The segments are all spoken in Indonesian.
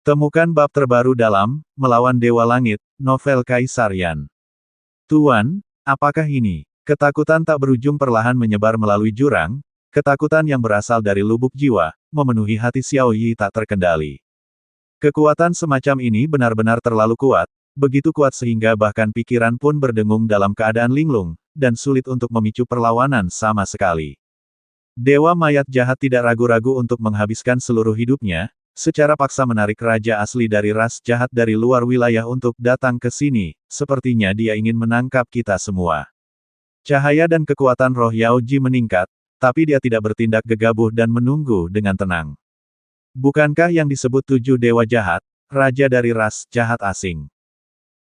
Temukan bab terbaru dalam Melawan Dewa Langit, novel Kaisar Yan. Tuan, apakah ini? Ketakutan tak berujung perlahan menyebar melalui jurang, ketakutan yang berasal dari lubuk jiwa, memenuhi hati Xiao Yi tak terkendali. Kekuatan semacam ini benar-benar terlalu kuat, begitu kuat sehingga bahkan pikiran pun berdengung dalam keadaan linglung, dan sulit untuk memicu perlawanan sama sekali. Dewa mayat jahat tidak ragu-ragu untuk menghabiskan seluruh hidupnya, secara paksa menarik raja asli dari ras jahat dari luar wilayah untuk datang ke sini, sepertinya dia ingin menangkap kita semua. Cahaya dan kekuatan roh Yao Ji meningkat, tapi dia tidak bertindak gegabah dan menunggu dengan tenang. Bukankah yang disebut 7 dewa jahat, raja dari ras jahat asing?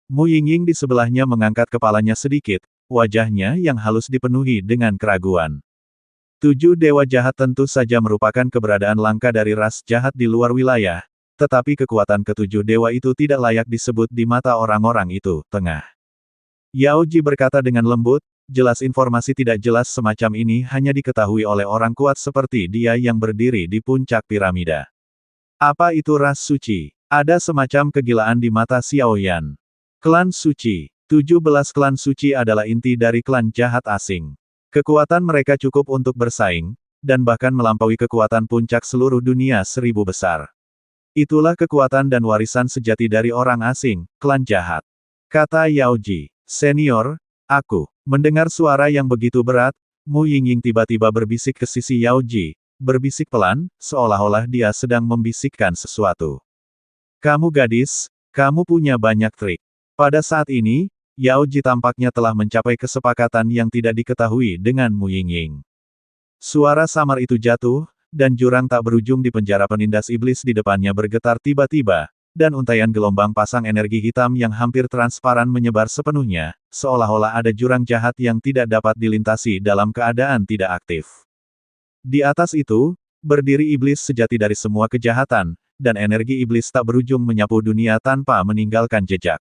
Mu Yingying di sebelahnya mengangkat kepalanya sedikit, wajahnya yang halus dipenuhi dengan keraguan. 7 dewa jahat tentu saja merupakan keberadaan langka dari ras jahat di luar wilayah, tetapi kekuatan ke-7 dewa itu tidak layak disebut di mata orang-orang itu, tengah. Yao Ji berkata dengan lembut, jelas informasi tidak jelas semacam ini hanya diketahui oleh orang kuat seperti dia yang berdiri di puncak piramida. Apa itu ras suci? Ada semacam kegilaan di mata Xiao Yan. Klan suci. 17 klan suci adalah inti dari klan jahat asing. Kekuatan mereka cukup untuk bersaing, dan bahkan melampaui kekuatan puncak seluruh dunia 1000 besar. Itulah kekuatan dan warisan sejati dari orang asing, klan jahat. Kata Yao Ji, senior, aku. Mendengar suara yang begitu berat, Mu Yingying tiba-tiba berbisik ke sisi Yao Ji, berbisik pelan, seolah-olah dia sedang membisikkan sesuatu. Kamu gadis, kamu punya banyak trik. Pada saat ini, Yao Ji tampaknya telah mencapai kesepakatan yang tidak diketahui dengan Mu Yingying. Suara samar itu jatuh, dan jurang tak berujung di penjara penindas iblis di depannya bergetar tiba-tiba, dan untaian gelombang pasang energi hitam yang hampir transparan menyebar sepenuhnya, seolah-olah ada jurang jahat yang tidak dapat dilintasi dalam keadaan tidak aktif. Di atas itu, berdiri iblis sejati dari semua kejahatan, dan energi iblis tak berujung menyapu dunia tanpa meninggalkan jejak.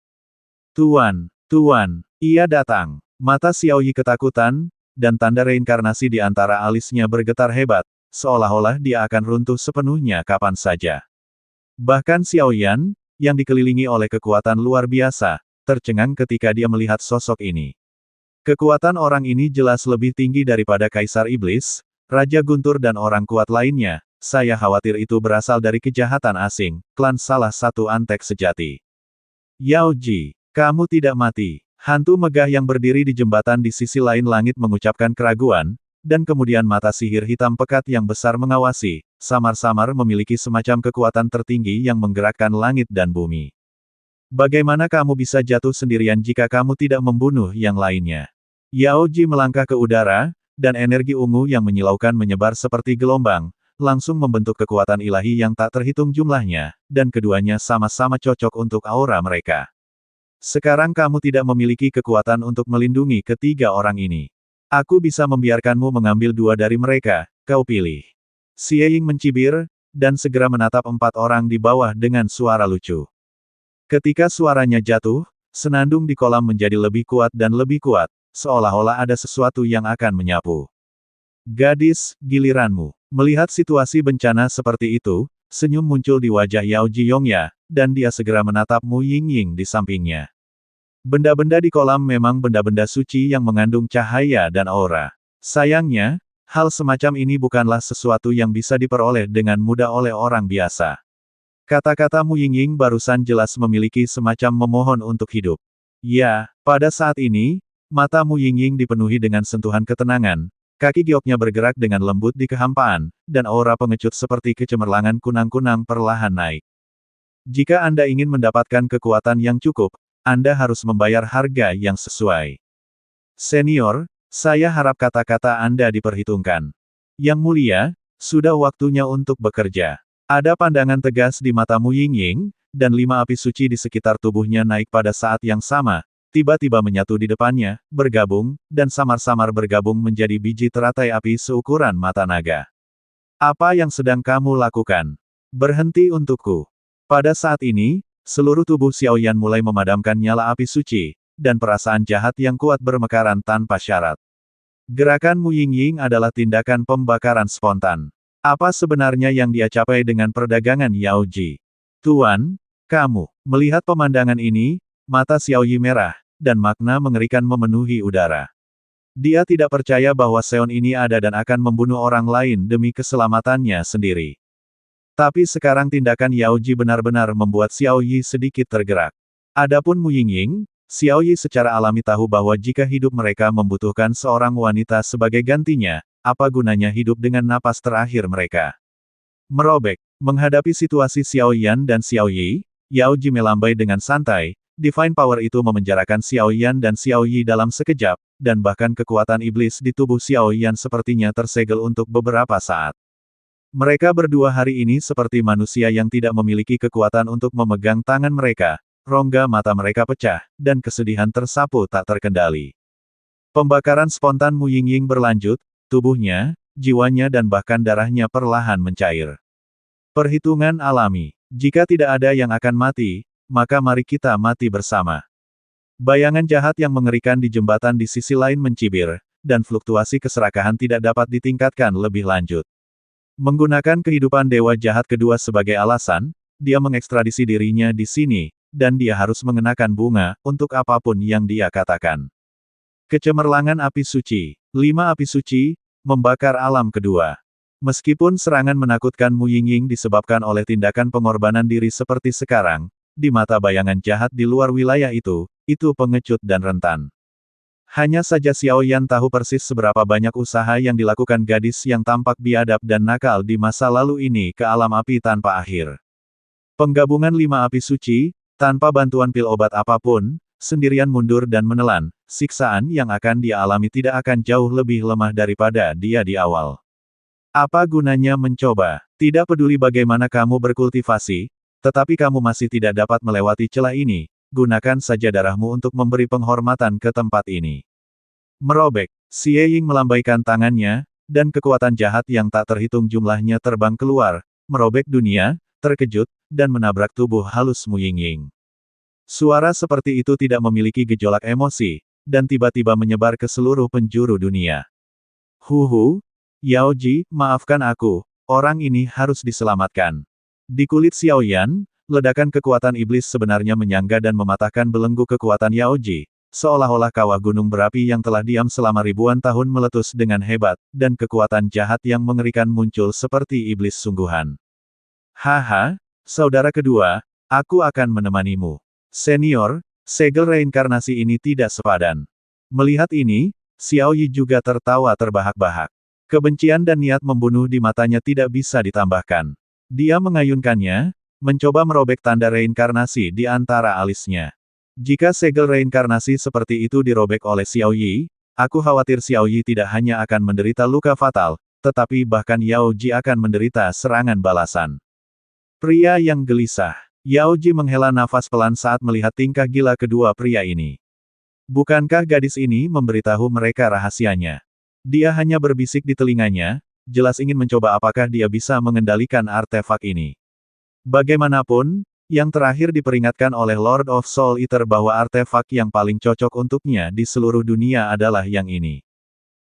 Tuan, ia datang. Mata Xiao Yi ketakutan, dan tanda reinkarnasi di antara alisnya bergetar hebat, seolah-olah dia akan runtuh sepenuhnya kapan saja. Bahkan Xiao Yan, yang dikelilingi oleh kekuatan luar biasa, tercengang ketika dia melihat sosok ini. Kekuatan orang ini jelas lebih tinggi daripada Kaisar Iblis, Raja Guntur dan orang kuat lainnya, saya khawatir itu berasal dari kejahatan asing, klan salah satu antek sejati. Yao Ji. Kamu tidak mati. Hantu megah yang berdiri di jembatan di sisi lain langit mengucapkan keraguan, dan kemudian mata sihir hitam pekat yang besar mengawasi, samar-samar memiliki semacam kekuatan tertinggi yang menggerakkan langit dan bumi. Bagaimana kamu bisa jatuh sendirian jika kamu tidak membunuh yang lainnya? Yao Ji melangkah ke udara, dan energi ungu yang menyilaukan menyebar seperti gelombang, langsung membentuk kekuatan ilahi yang tak terhitung jumlahnya, dan keduanya sama-sama cocok untuk aura mereka. Sekarang kamu tidak memiliki kekuatan untuk melindungi ketiga orang ini. Aku bisa membiarkanmu mengambil 2 dari mereka, kau pilih. Xie Ying mencibir, dan segera menatap 4 orang di bawah dengan suara lucu. Ketika suaranya jatuh, senandung di kolam menjadi lebih kuat dan lebih kuat, seolah-olah ada sesuatu yang akan menyapu. Gadis, giliranmu. Melihat situasi bencana seperti itu, senyum muncul di wajah Yao Ji Yongya, dan dia segera menatap Mu Yingying di sampingnya. Benda-benda di kolam memang benda-benda suci yang mengandung cahaya dan aura. Sayangnya, hal semacam ini bukanlah sesuatu yang bisa diperoleh dengan mudah oleh orang biasa. Kata-kata Mu Yingying barusan jelas memiliki semacam memohon untuk hidup. Ya, pada saat ini, mata Mu Yingying dipenuhi dengan sentuhan ketenangan, kaki gioknya bergerak dengan lembut di kehampaan, dan aura pengecut seperti kecemerlangan kunang-kunang perlahan naik. Jika Anda ingin mendapatkan kekuatan yang cukup, Anda harus membayar harga yang sesuai. Senior, saya harap kata-kata Anda diperhitungkan. Yang mulia, sudah waktunya untuk bekerja. Ada pandangan tegas di mata Mu Yingying, dan 5 api suci di sekitar tubuhnya naik pada saat yang sama, tiba-tiba menyatu di depannya, bergabung, dan samar-samar bergabung menjadi biji teratai api seukuran mata naga. Apa yang sedang kamu lakukan? Berhenti untukku. Pada saat ini, seluruh tubuh Xiao Yan mulai memadamkan nyala api suci, dan perasaan jahat yang kuat bermekaran tanpa syarat. Gerakan Mu Yingying adalah tindakan pembakaran spontan. Apa sebenarnya yang dia capai dengan perdagangan Yao Ji? Tuan, kamu. Melihat pemandangan ini, mata Xiao Yi merah, dan makna mengerikan memenuhi udara. Dia tidak percaya bahwa Seon ini ada dan akan membunuh orang lain demi keselamatannya sendiri. Tapi sekarang tindakan Yao Ji benar-benar membuat Xiao Yi sedikit tergerak. Adapun Mu Yingying, Xiao Yi secara alami tahu bahwa jika hidup mereka membutuhkan seorang wanita sebagai gantinya, apa gunanya hidup dengan napas terakhir mereka. Merobek. Menghadapi situasi Xiao Yan dan Xiao Yi, Yao Ji melambai dengan santai. Divine Power itu memenjarakan Xiao Yan dan Xiao Yi dalam sekejap, dan bahkan kekuatan iblis di tubuh Xiao Yan sepertinya tersegel untuk beberapa saat. Mereka berdua hari ini seperti manusia yang tidak memiliki kekuatan untuk memegang tangan mereka, rongga mata mereka pecah, dan kesedihan tersapu tak terkendali. Pembakaran spontan Mu Yingying berlanjut, tubuhnya, jiwanya dan bahkan darahnya perlahan mencair. Perhitungan alami. Jika tidak ada yang akan mati, maka mari kita mati bersama. Bayangan jahat yang mengerikan di jembatan di sisi lain mencibir, dan fluktuasi keserakahan tidak dapat ditingkatkan lebih lanjut. Menggunakan kehidupan dewa jahat kedua sebagai alasan, dia mengekstradisi dirinya di sini, dan dia harus mengenakan bunga, untuk apapun yang dia katakan. Kecemerlangan api suci. 5 api suci, membakar alam kedua. Meskipun serangan menakutkan Mu Yingying disebabkan oleh tindakan pengorbanan diri seperti sekarang, di mata bayangan jahat di luar wilayah itu pengecut dan rentan. Hanya saja Xiao Yan tahu persis seberapa banyak usaha yang dilakukan gadis yang tampak biadab dan nakal di masa lalu ini ke alam api tanpa akhir. Penggabungan 5 api suci, tanpa bantuan pil obat apapun, sendirian mundur dan menelan, siksaan yang akan dia alami tidak akan jauh lebih lemah daripada dia di awal. Apa gunanya mencoba? Tidak peduli bagaimana kamu berkultivasi, tetapi kamu masih tidak dapat melewati celah ini, gunakan saja darahmu untuk memberi penghormatan ke tempat ini. Merobek. Xie Ying melambaikan tangannya, dan kekuatan jahat yang tak terhitung jumlahnya terbang keluar, merobek dunia, terkejut, dan menabrak tubuh halus Mu Yingying. Suara seperti itu tidak memiliki gejolak emosi, dan tiba-tiba menyebar ke seluruh penjuru dunia. Huhu, Yao Ji, maafkan aku, orang ini harus diselamatkan. Di kulit Xiao Yan, ledakan kekuatan iblis sebenarnya menyangga dan mematahkan belenggu kekuatan Yao Ji, seolah-olah kawah gunung berapi yang telah diam selama ribuan tahun meletus dengan hebat, dan kekuatan jahat yang mengerikan muncul seperti iblis sungguhan. Haha, saudara kedua, aku akan menemanimu. Senior, segel reinkarnasi ini tidak sepadan. Melihat ini, Xiao Yi juga tertawa terbahak-bahak. Kebencian dan niat membunuh di matanya tidak bisa ditambahkan. Dia mengayunkannya, mencoba merobek tanda reinkarnasi di antara alisnya. Jika segel reinkarnasi seperti itu dirobek oleh Xiao Yi, aku khawatir Xiao Yi tidak hanya akan menderita luka fatal, tetapi bahkan Yao Ji akan menderita serangan balasan. Pria yang gelisah. Yao Ji menghela nafas pelan saat melihat tingkah gila kedua pria ini. Bukankah gadis ini memberitahu mereka rahasianya? Dia hanya berbisik di telinganya, jelas ingin mencoba apakah dia bisa mengendalikan artefak ini. Bagaimanapun, yang terakhir diperingatkan oleh Lord of Soul Eater bahwa artefak yang paling cocok untuknya di seluruh dunia adalah yang ini.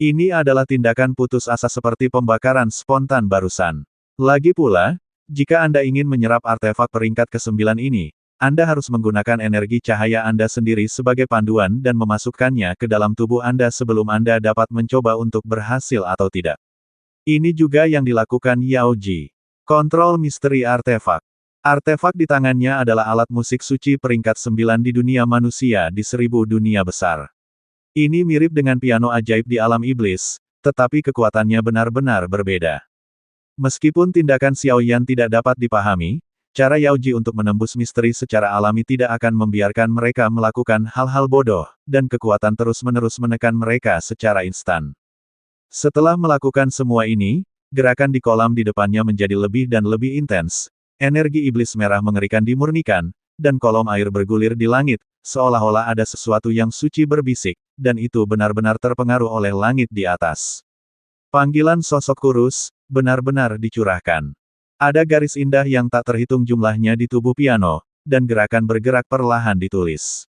Ini adalah tindakan putus asa seperti pembakaran spontan barusan. Lagi pula, jika Anda ingin menyerap artefak peringkat ke-9 ini, Anda harus menggunakan energi cahaya Anda sendiri sebagai panduan dan memasukkannya ke dalam tubuh Anda sebelum Anda dapat mencoba untuk berhasil atau tidak. Ini juga yang dilakukan Yao Ji. Kontrol misteri artefak. Artefak di tangannya adalah alat musik suci peringkat 9 di dunia manusia di 1000 dunia besar. Ini mirip dengan piano ajaib di alam iblis, tetapi kekuatannya benar-benar berbeda. Meskipun tindakan Xiao Yan tidak dapat dipahami, cara Yao Ji untuk menembus misteri secara alami tidak akan membiarkan mereka melakukan hal-hal bodoh, dan kekuatan terus-menerus menekan mereka secara instan. Setelah melakukan semua ini, gerakan di kolam di depannya menjadi lebih dan lebih intens, energi iblis merah mengerikan dimurnikan, dan kolom air bergulir di langit, seolah-olah ada sesuatu yang suci berbisik, dan itu benar-benar terpengaruh oleh langit di atas. Panggilan sosok kurus, benar-benar dicurahkan. Ada garis indah yang tak terhitung jumlahnya di tubuh piano, dan gerakan bergerak perlahan ditulis.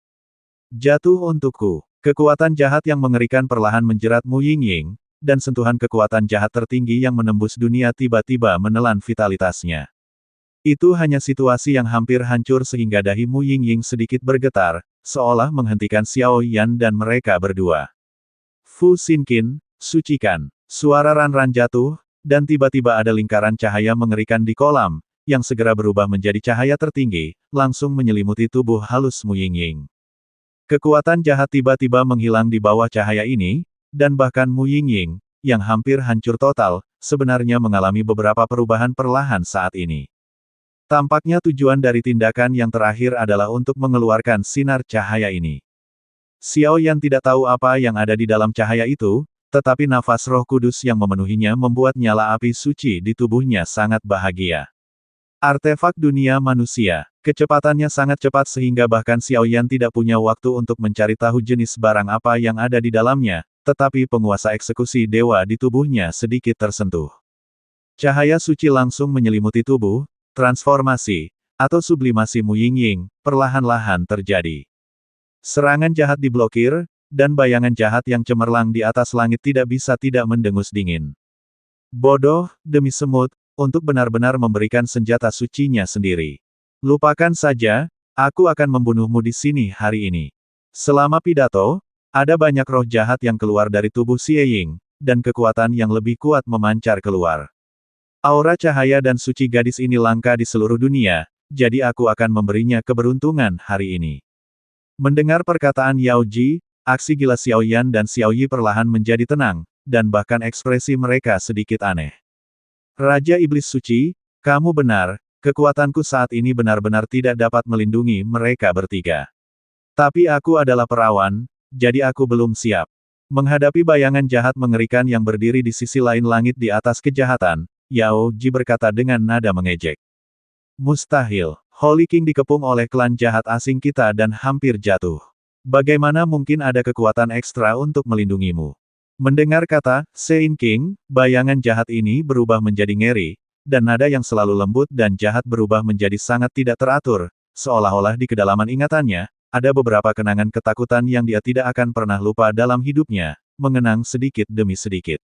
Jatuh untukku. Kekuatan jahat yang mengerikan perlahan menjerat Mu Yingying, dan sentuhan kekuatan jahat tertinggi yang menembus dunia tiba-tiba menelan vitalitasnya. Itu hanya situasi yang hampir hancur sehingga dahi Mu Yingying sedikit bergetar, seolah menghentikan Xiao Yan dan mereka berdua. Fu Xinqin, sucikan. Suara Ran jatuh, dan tiba-tiba ada lingkaran cahaya mengerikan di kolam, yang segera berubah menjadi cahaya tertinggi, langsung menyelimuti tubuh halus Mu Yingying. Kekuatan jahat tiba-tiba menghilang di bawah cahaya ini, dan bahkan Mu Yingying, yang hampir hancur total, sebenarnya mengalami beberapa perubahan perlahan saat ini. Tampaknya tujuan dari tindakan yang terakhir adalah untuk mengeluarkan sinar cahaya ini. Xiao Yan tidak tahu apa yang ada di dalam cahaya itu, tetapi nafas Roh Kudus yang memenuhinya membuat nyala api suci di tubuhnya sangat bahagia. Artefak dunia manusia. Kecepatannya sangat cepat sehingga bahkan Xiao Yan tidak punya waktu untuk mencari tahu jenis barang apa yang ada di dalamnya, tetapi penguasa eksekusi dewa di tubuhnya sedikit tersentuh. Cahaya suci langsung menyelimuti tubuh. Transformasi, atau sublimasi Mu Yingying, perlahan-lahan terjadi. Serangan jahat diblokir, dan bayangan jahat yang cemerlang di atas langit tidak bisa tidak mendengus dingin. Bodoh, demi semut, untuk benar-benar memberikan senjata sucinya sendiri. Lupakan saja, aku akan membunuhmu di sini hari ini. Selama pidato, ada banyak roh jahat yang keluar dari tubuh Xie Ying, dan kekuatan yang lebih kuat memancar keluar. Aura cahaya dan suci gadis ini langka di seluruh dunia, jadi aku akan memberinya keberuntungan hari ini. Mendengar perkataan Yao Ji, aksi gila Xiao Yan dan Xiao Yi perlahan menjadi tenang, dan bahkan ekspresi mereka sedikit aneh. Raja Iblis Suci, kamu benar, kekuatanku saat ini benar-benar tidak dapat melindungi mereka bertiga. Tapi aku adalah perawan, jadi aku belum siap. Menghadapi bayangan jahat mengerikan yang berdiri di sisi lain langit di atas kejahatan, Yao Ji berkata dengan nada mengejek. Mustahil, Holy King dikepung oleh klan jahat asing kita dan hampir jatuh. Bagaimana mungkin ada kekuatan ekstra untuk melindungimu? Mendengar kata, Sein King, bayangan jahat ini berubah menjadi ngeri, dan nada yang selalu lembut dan jahat berubah menjadi sangat tidak teratur, seolah-olah di kedalaman ingatannya, ada beberapa kenangan ketakutan yang dia tidak akan pernah lupa dalam hidupnya, mengenang sedikit demi sedikit.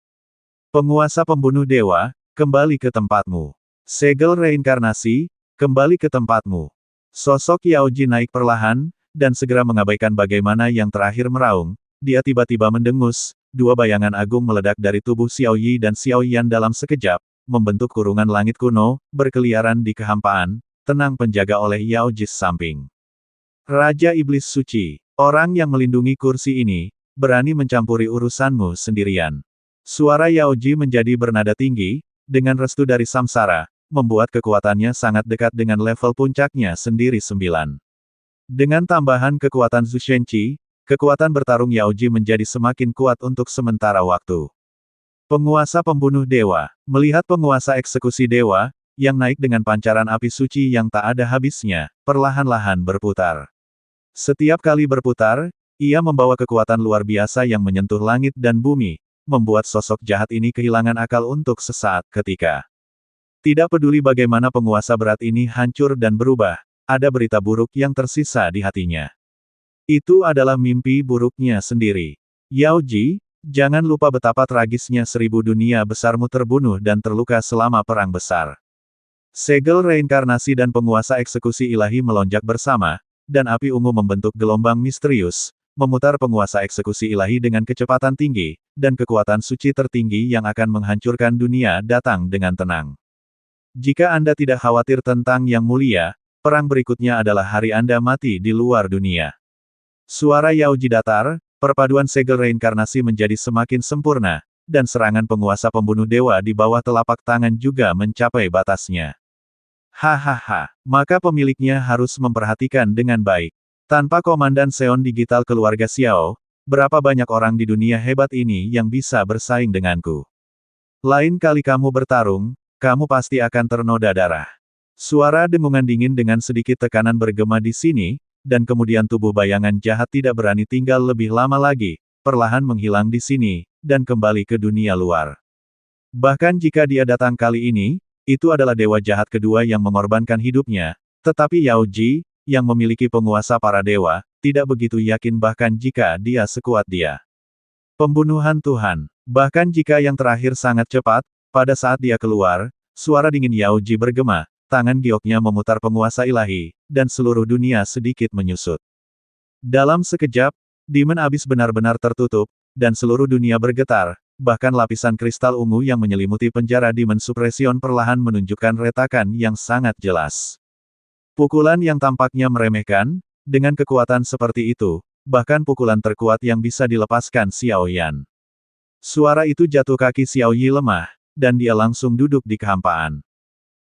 Penguasa pembunuh dewa, kembali ke tempatmu. Segel reinkarnasi, kembali ke tempatmu. Sosok Yao Ji naik perlahan, dan segera mengabaikan bagaimana yang terakhir meraung, dia tiba-tiba mendengus, dua bayangan agung meledak dari tubuh Xiao Yi dan Xiao Yan dalam sekejap, membentuk kurungan langit kuno, berkeliaran di kehampaan, tenang penjaga oleh Yao Ji samping. Raja Iblis Suci, orang yang melindungi kursi ini, berani mencampuri urusanmu sendirian. Suara Yao Ji menjadi bernada tinggi, dengan restu dari Samsara, membuat kekuatannya sangat dekat dengan level puncaknya sendiri 9. Dengan tambahan kekuatan Zhu Shenqi, kekuatan bertarung Yao Ji menjadi semakin kuat untuk sementara waktu. Penguasa pembunuh dewa, melihat penguasa eksekusi dewa, yang naik dengan pancaran api suci yang tak ada habisnya, perlahan-lahan berputar. Setiap kali berputar, ia membawa kekuatan luar biasa yang menyentuh langit dan bumi, membuat sosok jahat ini kehilangan akal untuk sesaat ketika. Tidak peduli bagaimana penguasa berat ini hancur dan berubah, ada berita buruk yang tersisa di hatinya. Itu adalah mimpi buruknya sendiri. Yao Ji, jangan lupa betapa tragisnya 1000 dunia besarmu terbunuh dan terluka selama perang besar. Segel reinkarnasi dan penguasa eksekusi ilahi melonjak bersama, dan api ungu membentuk gelombang misterius, memutar penguasa eksekusi ilahi dengan kecepatan tinggi, dan kekuatan suci tertinggi yang akan menghancurkan dunia datang dengan tenang. Jika Anda tidak khawatir tentang yang mulia, perang berikutnya adalah hari Anda mati di luar dunia. Suara Yao Ji datar, perpaduan segel reinkarnasi menjadi semakin sempurna, dan serangan penguasa pembunuh dewa di bawah telapak tangan juga mencapai batasnya. Hahaha, maka pemiliknya harus memperhatikan dengan baik. Tanpa Komandan Seon Digital keluarga Xiao, berapa banyak orang di dunia hebat ini yang bisa bersaing denganku? Lain kali kamu bertarung, kamu pasti akan ternoda darah. Suara dengungan dingin dengan sedikit tekanan bergema di sini, dan kemudian tubuh bayangan jahat tidak berani tinggal lebih lama lagi, perlahan menghilang di sini, dan kembali ke dunia luar. Bahkan jika dia datang kali ini, itu adalah dewa jahat kedua yang mengorbankan hidupnya, tetapi Yao Ji, yang memiliki penguasa para dewa, tidak begitu yakin bahkan jika dia sekuat dia. Pembunuhan Tuhan. Bahkan jika yang terakhir sangat cepat, pada saat dia keluar, suara dingin Yao Ji bergema, tangan gioknya memutar penguasa ilahi, dan seluruh dunia sedikit menyusut. Dalam sekejap, Demon Abyss benar-benar tertutup, dan seluruh dunia bergetar, bahkan lapisan kristal ungu yang menyelimuti penjara Demon Suppression perlahan menunjukkan retakan yang sangat jelas. Pukulan yang tampaknya meremehkan, dengan kekuatan seperti itu, bahkan pukulan terkuat yang bisa dilepaskan Xiao Yan. Suara itu jatuh kaki Xiao Yi lemah, dan dia langsung duduk di kehampaan.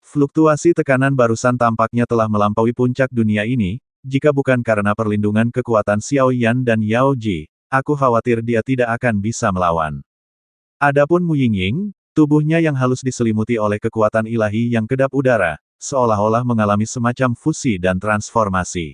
Fluktuasi tekanan barusan tampaknya telah melampaui puncak dunia ini, jika bukan karena perlindungan kekuatan Xiao Yan dan Yao Ji, aku khawatir dia tidak akan bisa melawan. Adapun Mu Yingying, tubuhnya yang halus diselimuti oleh kekuatan ilahi yang kedap udara, seolah-olah mengalami semacam fusi dan transformasi.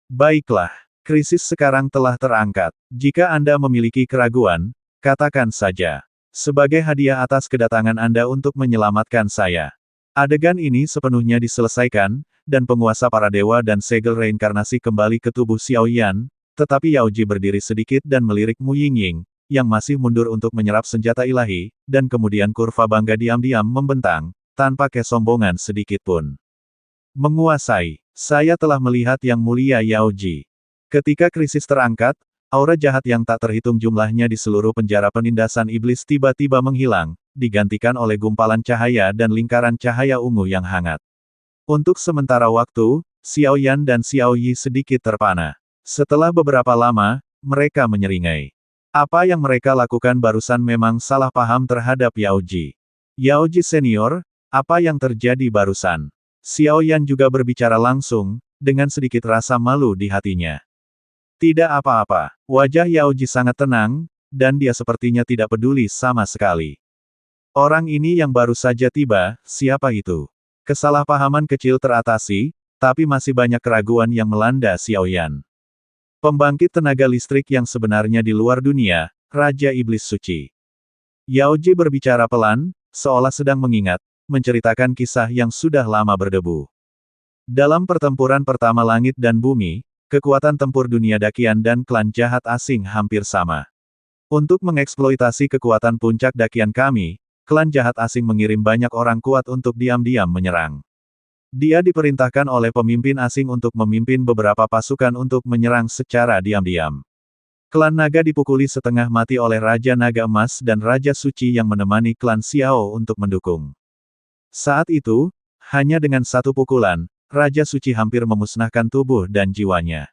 Baiklah, krisis sekarang telah terangkat. Jika Anda memiliki keraguan, katakan saja. Sebagai hadiah atas kedatangan Anda untuk menyelamatkan saya. Adegan ini sepenuhnya diselesaikan, dan penguasa para dewa dan segel reinkarnasi kembali ke tubuh Xiao Yan, tetapi Yao Ji berdiri sedikit dan melirik Mu Yingying, yang masih mundur untuk menyerap senjata ilahi, dan kemudian kurva bangga diam-diam membentang, tanpa kesombongan sedikit pun. Menguasai. Saya telah melihat yang mulia Yao Ji. Ketika krisis terangkat, aura jahat yang tak terhitung jumlahnya di seluruh penjara penindasan iblis tiba-tiba menghilang, digantikan oleh gumpalan cahaya dan lingkaran cahaya ungu yang hangat. Untuk sementara waktu, Xiao Yan dan Xiao Yi sedikit terpana. Setelah beberapa lama, mereka menyeringai. Apa yang mereka lakukan barusan memang salah paham terhadap Yao Ji. Yao Ji senior, apa yang terjadi barusan? Xiao Yan juga berbicara langsung, dengan sedikit rasa malu di hatinya. Tidak apa-apa, wajah Yao Ji sangat tenang, dan dia sepertinya tidak peduli sama sekali. Orang ini yang baru saja tiba, siapa itu? Kesalahpahaman kecil teratasi, tapi masih banyak keraguan yang melanda Xiao Yan. Pembangkit tenaga listrik yang sebenarnya di luar dunia, Raja Iblis Suci. Yao Ji berbicara pelan, seolah sedang mengingat, menceritakan kisah yang sudah lama berdebu. Dalam pertempuran pertama langit dan bumi, kekuatan tempur dunia Dakian dan klan jahat asing hampir sama. Untuk mengeksploitasi kekuatan puncak Dakian kami, klan jahat asing mengirim banyak orang kuat untuk diam-diam menyerang. Dia diperintahkan oleh pemimpin asing untuk memimpin beberapa pasukan untuk menyerang secara diam-diam. Klan naga dipukuli setengah mati oleh Raja Naga Emas dan Raja Suci yang menemani klan Xiao untuk mendukung. Saat itu, hanya dengan satu pukulan, Raja Suci hampir memusnahkan tubuh dan jiwanya.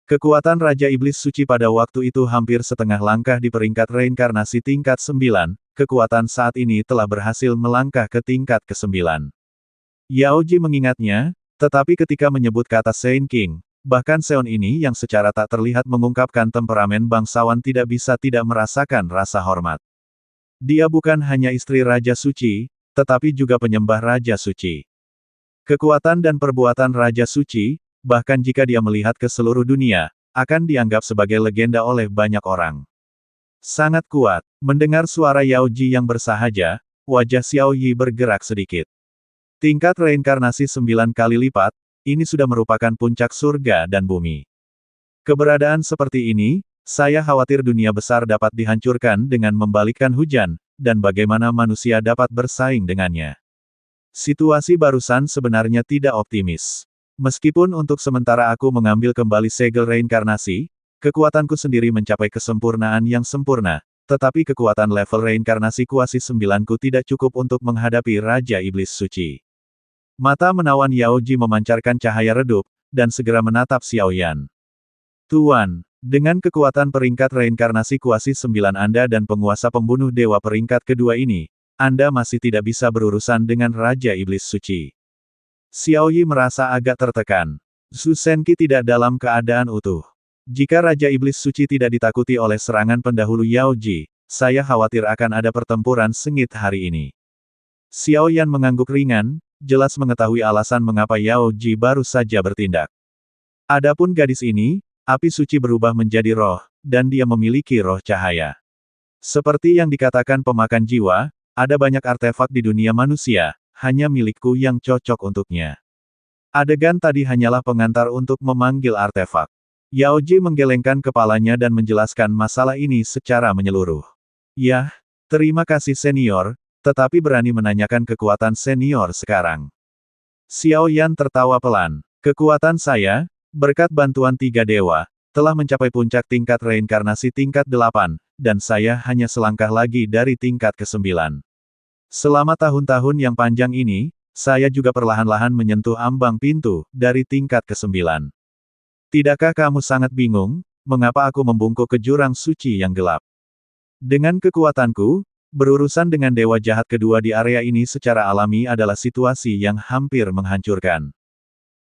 Kekuatan Raja Iblis Suci pada waktu itu hampir setengah langkah di peringkat reinkarnasi tingkat 9, kekuatan saat ini telah berhasil melangkah ke tingkat ke-9. Yao Ji mengingatnya, tetapi ketika menyebut kata Saint King, bahkan Seon ini yang secara tak terlihat mengungkapkan temperamen bangsawan tidak bisa tidak merasakan rasa hormat. Dia bukan hanya istri Raja Suci, tetapi juga penyembah Raja Suci. Kekuatan dan perbuatan Raja Suci, bahkan jika dia melihat ke seluruh dunia, akan dianggap sebagai legenda oleh banyak orang. Sangat kuat. Mendengar suara Yao Ji yang bersahaja, wajah Xiao Yi bergerak sedikit. Tingkat reinkarnasi 9 kali lipat, ini sudah merupakan puncak surga dan bumi. Keberadaan seperti ini, saya khawatir dunia besar dapat dihancurkan dengan membalikkan hujan, dan bagaimana manusia dapat bersaing dengannya. Situasi barusan sebenarnya tidak optimis. Meskipun untuk sementara aku mengambil kembali segel reinkarnasi, kekuatanku sendiri mencapai kesempurnaan yang sempurna, tetapi kekuatan level reinkarnasi kuasi 9ku tidak cukup untuk menghadapi Raja Iblis Suci. Mata menawan Yao Ji memancarkan cahaya redup, dan segera menatap Xiao Yan. Tuan, dengan kekuatan peringkat reinkarnasi kuasi 9 Anda dan penguasa pembunuh dewa peringkat kedua ini, Anda masih tidak bisa berurusan dengan Raja Iblis Suci. Xiao Yi merasa agak tertekan. Zhu Senqi tidak dalam keadaan utuh. Jika Raja Iblis Suci tidak ditakuti oleh serangan pendahulu Yao Ji, saya khawatir akan ada pertempuran sengit hari ini. Xiao Yan mengangguk ringan, jelas mengetahui alasan mengapa Yao Ji baru saja bertindak. Adapun gadis ini, api suci berubah menjadi roh, dan dia memiliki roh cahaya. Seperti yang dikatakan pemakan jiwa, ada banyak artefak di dunia manusia, hanya milikku yang cocok untuknya. Adegan tadi hanyalah pengantar untuk memanggil artefak. Yao Ji menggelengkan kepalanya dan menjelaskan masalah ini secara menyeluruh. Yah, terima kasih senior, tetapi berani menanyakan kekuatan senior sekarang. Xiao Yan tertawa pelan. Kekuatan saya, berkat bantuan tiga dewa, telah mencapai puncak tingkat reinkarnasi tingkat 8, dan saya hanya selangkah lagi dari tingkat ke-9. Selama tahun-tahun yang panjang ini, saya juga perlahan-lahan menyentuh ambang pintu dari tingkat ke-9. Tidakkah kamu sangat bingung, mengapa aku membungkuk ke jurang suci yang gelap? Dengan kekuatanku, berurusan dengan dewa jahat kedua di area ini secara alami adalah situasi yang hampir menghancurkan.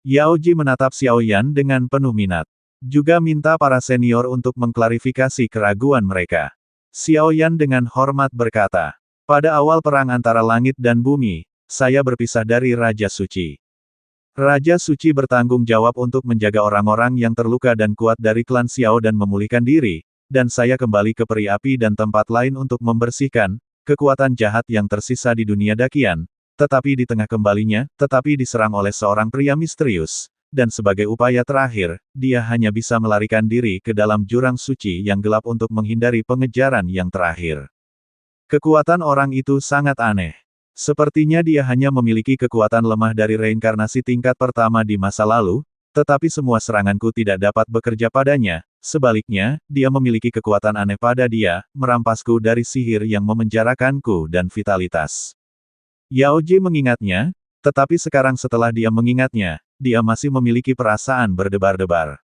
Yao Ji menatap Xiao Yan dengan penuh minat. Juga minta para senior untuk mengklarifikasi keraguan mereka. Xiao Yan dengan hormat berkata, pada awal perang antara langit dan bumi, saya berpisah dari Raja Suci. Raja Suci bertanggung jawab untuk menjaga orang-orang yang terluka dan kuat dari klan Xiao dan memulihkan diri, dan saya kembali ke peri api dan tempat lain untuk membersihkan kekuatan jahat yang tersisa di dunia Dakian. Tetapi di tengah kembalinya, tetapi diserang oleh seorang pria misterius, dan sebagai upaya terakhir, dia hanya bisa melarikan diri ke dalam jurang suci yang gelap untuk menghindari pengejaran yang terakhir. Kekuatan orang itu sangat aneh. Sepertinya dia hanya memiliki kekuatan lemah dari reinkarnasi tingkat pertama di masa lalu, tetapi semua seranganku tidak dapat bekerja padanya, sebaliknya, dia memiliki kekuatan aneh pada dia, merampasku dari sihir yang memenjarakanku dan vitalitas. Yao Ji mengingatnya, tetapi sekarang setelah dia mengingatnya, dia masih memiliki perasaan berdebar-debar.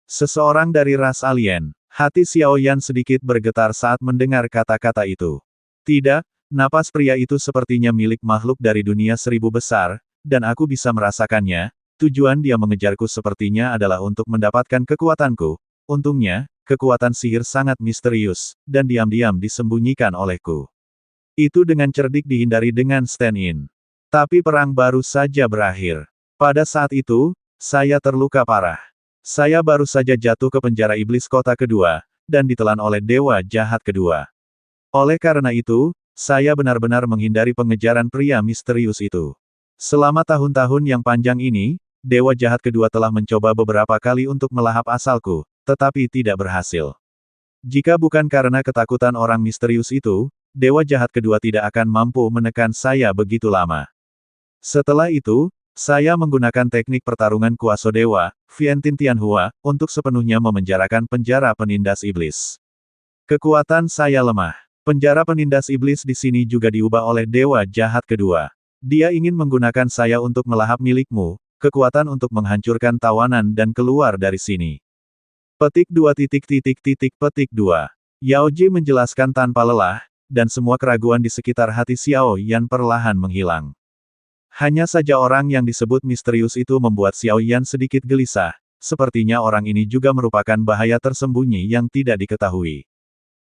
Seseorang dari ras alien, hati Xiao Yan sedikit bergetar saat mendengar kata-kata itu. Tidak, napas pria itu sepertinya milik makhluk dari dunia 1000 besar, dan aku bisa merasakannya, tujuan dia mengejarku sepertinya adalah untuk mendapatkan kekuatanku. Untungnya, kekuatan sihir sangat misterius, dan diam-diam disembunyikan olehku. Itu dengan cerdik dihindari dengan stand-in. Tapi perang baru saja berakhir. Pada saat itu, saya terluka parah. Saya baru saja jatuh ke penjara iblis kota kedua, dan ditelan oleh dewa jahat kedua. Oleh karena itu, saya benar-benar menghindari pengejaran pria misterius itu. Selama tahun-tahun yang panjang ini, dewa jahat kedua telah mencoba beberapa kali untuk melahap asalku, tetapi tidak berhasil. Jika bukan karena ketakutan orang misterius itu, dewa jahat kedua tidak akan mampu menekan saya begitu lama. Setelah itu, saya menggunakan teknik pertarungan kuasa dewa, Vientin Tianhua, untuk sepenuhnya memenjarakan penjara penindas iblis. Kekuatan saya lemah. Penjara penindas iblis di sini juga diubah oleh dewa jahat kedua. Dia ingin menggunakan saya untuk melahap milikmu, kekuatan untuk menghancurkan tawanan dan keluar dari sini. Petik 2. Yao Ji menjelaskan tanpa lelah, dan semua keraguan di sekitar hati Xiao Yan perlahan menghilang. Hanya saja orang yang disebut misterius itu membuat Xiao Yan sedikit gelisah, sepertinya orang ini juga merupakan bahaya tersembunyi yang tidak diketahui.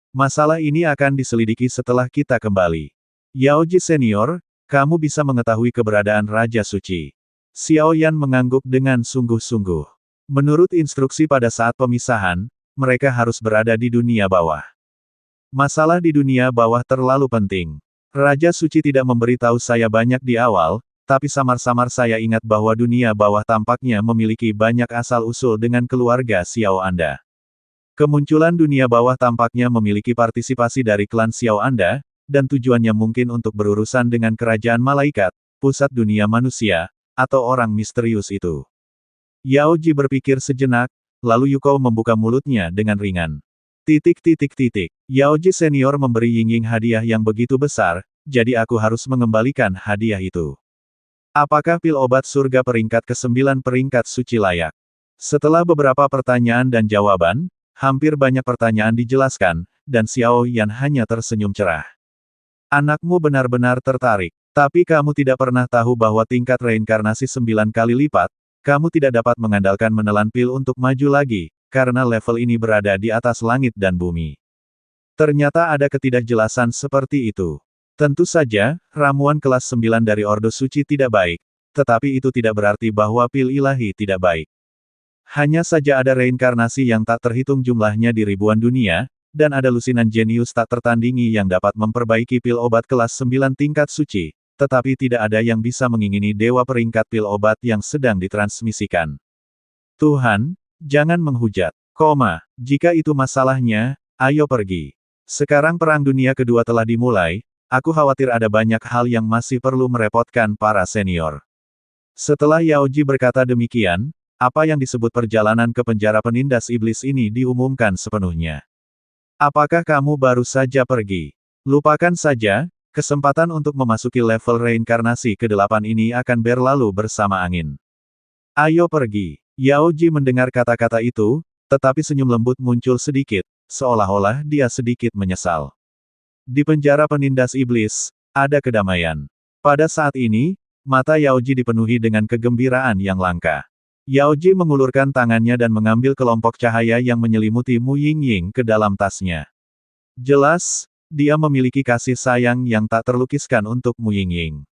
Masalah ini akan diselidiki setelah kita kembali. Yao Ji senior, kamu bisa mengetahui keberadaan Raja Suci. Xiao Yan mengangguk dengan sungguh-sungguh. Menurut instruksi pada saat pemisahan, mereka harus berada di dunia bawah. Masalah di dunia bawah terlalu penting. Raja Suci tidak memberitahu saya banyak di awal, tapi samar-samar saya ingat bahwa dunia bawah tampaknya memiliki banyak asal-usul dengan keluarga Xiao Anda. Kemunculan dunia bawah tampaknya memiliki partisipasi dari klan Xiao Anda, dan tujuannya mungkin untuk berurusan dengan kerajaan malaikat, pusat dunia manusia, atau orang misterius itu. Yao Ji berpikir sejenak, lalu Yuko membuka mulutnya dengan ringan. Yao Ji senior memberi Yingying hadiah yang begitu besar, jadi aku harus mengembalikan hadiah itu. Apakah pil obat surga peringkat ke-9 peringkat suci layak? Setelah beberapa pertanyaan dan jawaban, hampir banyak pertanyaan dijelaskan, dan Xiao Yan hanya tersenyum cerah. Anakmu benar-benar tertarik, tapi kamu tidak pernah tahu bahwa tingkat reinkarnasi 9 kali lipat, kamu tidak dapat mengandalkan menelan pil untuk maju lagi, karena level ini berada di atas langit dan bumi. Ternyata ada ketidakjelasan seperti itu. Tentu saja, ramuan kelas 9 dari Ordo Suci tidak baik, tetapi itu tidak berarti bahwa pil ilahi tidak baik. Hanya saja ada reinkarnasi yang tak terhitung jumlahnya di ribuan dunia, dan ada lusinan jenius tak tertandingi yang dapat memperbaiki pil obat kelas 9 tingkat suci, tetapi tidak ada yang bisa mengingini dewa peringkat pil obat yang sedang ditransmisikan. Tuhan, jangan menghujat. Jika itu masalahnya, ayo pergi. Sekarang perang dunia kedua telah dimulai, aku khawatir ada banyak hal yang masih perlu merepotkan para senior. Setelah Yaoji berkata demikian, apa yang disebut perjalanan ke penjara penindas iblis ini diumumkan sepenuhnya. Apakah kamu baru saja pergi? Lupakan saja, kesempatan untuk memasuki level reinkarnasi ke-8 ini akan berlalu bersama angin. Ayo pergi. Yaoji mendengar kata-kata itu, tetapi senyum lembut muncul sedikit, seolah-olah dia sedikit menyesal. Di penjara penindas iblis, ada kedamaian. Pada saat ini, mata Yaoji dipenuhi dengan kegembiraan yang langka. Yaoji mengulurkan tangannya dan mengambil kelompok cahaya yang menyelimuti Mu Yingying ke dalam tasnya. Jelas, dia memiliki kasih sayang yang tak terlukiskan untuk Mu Yingying.